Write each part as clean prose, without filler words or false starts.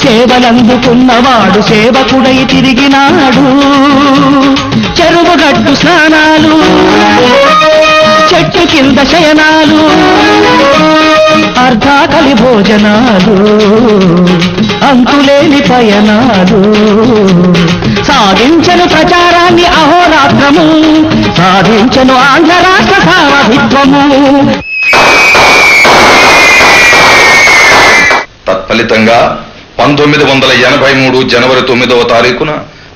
సేవలందుకున్నవాడు సేవకుడై తిరిగినాడు. చెరువుగట్టు స్నానాలు, చెట్టు కింద శయనాలు, అర్ధాకలి భోజనాలు, అంతులేని పయనాలు, సాధించను ప్రచారాన్ని అహోరాత్రము, సాధించను ఆంధ్ర రాష్ట్ర సారథిత్వము. తత్ఫలితంగా 1983 జనవరి 9వ తారీఖున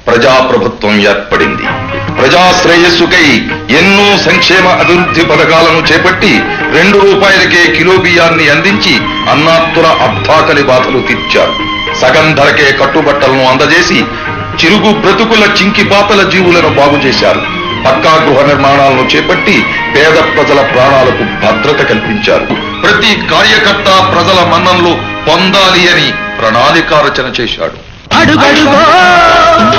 ప్రజాప్రభుత్వం ఏర్పడింది. ప్రజా శ్రేయస్సుకై ఎన్నో సంక్షేమ అభివృద్ధి పథకాలను చేపట్టి ₹2కే కిలో బియ్యాన్ని అందించి అన్నాత్తుల అర్థాకలి బాధలు తీర్చారు. సగం ధరకే కట్టుబట్టలను అందజేసి చిరుగు బ్రతుకుల చింకిపాతల జీవులను బాగు చేశారు. పక్కా గృహ నిర్మాణాలను చేపట్టి పేద ప్రజల ప్రాణాలకు భద్రత కల్పించారు. ప్రతి కార్యకర్త ప్రజల మన్ననలు పొందాలి అని ప్రణాళిక రచన చేశాడు. అడుగడుగో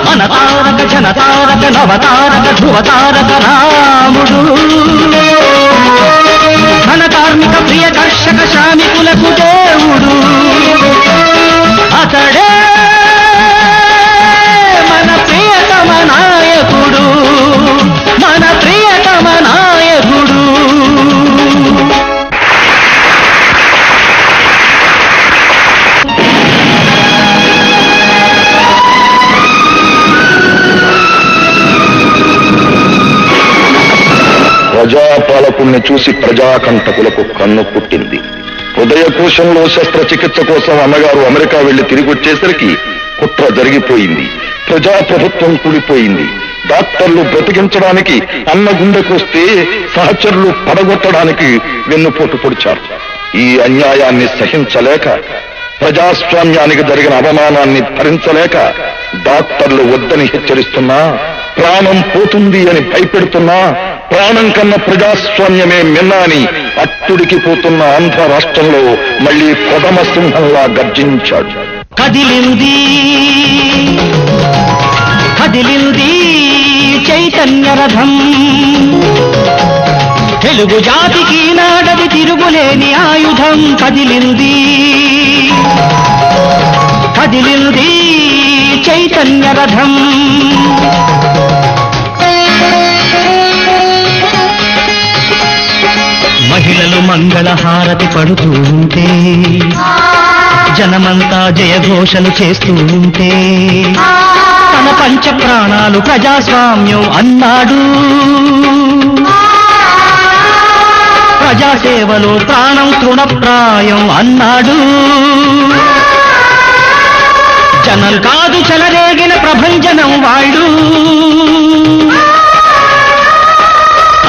మన తారక జనతారక నవతారక ధ్రువతారక రాముడు, మన కార్మిక ప్రియ కర్షక శ్రామికులకు దేవుడు, అతడే మన ప్రియతమ నాయకుడు, మన ప్రియతమ నాయకుడు. ప్రజాపాలకుల్ని చూసి ప్రజాకంటకులకు కన్ను పుట్టింది. హృదయకోశంలో శస్త్రచికిత్స కోసం అన్నగారు అమెరికా వెళ్లి తిరిగి వచ్చేసరికి కుట్ర జరిగిపోయింది. ప్రజాప్రభుత్వం కూలిపోయింది. డాక్టర్లు బ్రతికించడానికి అన్న గుండెకొస్తే సహచరులు పడగొట్టడానికి వెన్నుపోటు పొడిచారు. ఈ అన్యాయాన్ని సహించలేక, ప్రజాస్వామ్యానికి జరిగిన అవమానాన్ని భరించలేక డాక్టర్లు వద్దని హెచ్చరిస్తున్నా, ప్రాణం పోతుంది అని భయపెడుతున్నా, ప్రాణం కన్నా ప్రజాస్వామ్యమే మిన్న అని అట్టుడికి పోతున్న ఆంధ్ర రాష్ట్రంలో మళ్లీ కొదమ సింహంలా గర్జించాడు. కదిలింది కదిలింది చైతన్య రథం, తెలుగు జాతికి నాడది తిరుగులేని ఆయుధం. కదిలింది కదిలింది చైతన్య రథం. మహిళలు మంగళహారతి పడుతూ ఉంటే, జనమంతా జయఘోషలు చేస్తూ ఉంటే, తన పంచ ప్రాణాలు ప్రజాస్వామ్యం అన్నాడు. ప్రజాసేవలో ప్రాణం తృణప్రాయం అన్నాడు. జనం కాదు చెలరేగిన ప్రభంజనం వాళ్ళు,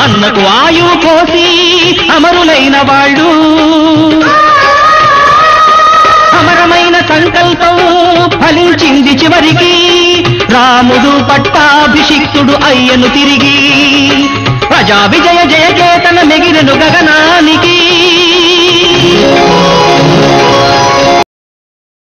అన్నకు ఆయువు పోసి అమరులైన వాళ్ళు. అమరమైన సంకల్పం ఫలించింది చివరికి, రాముడు పట్టాభిషిక్తుడు అయ్యను తిరిగి. ప్రజా విజయ జయ చేతన మెగిరెను గగనానికి.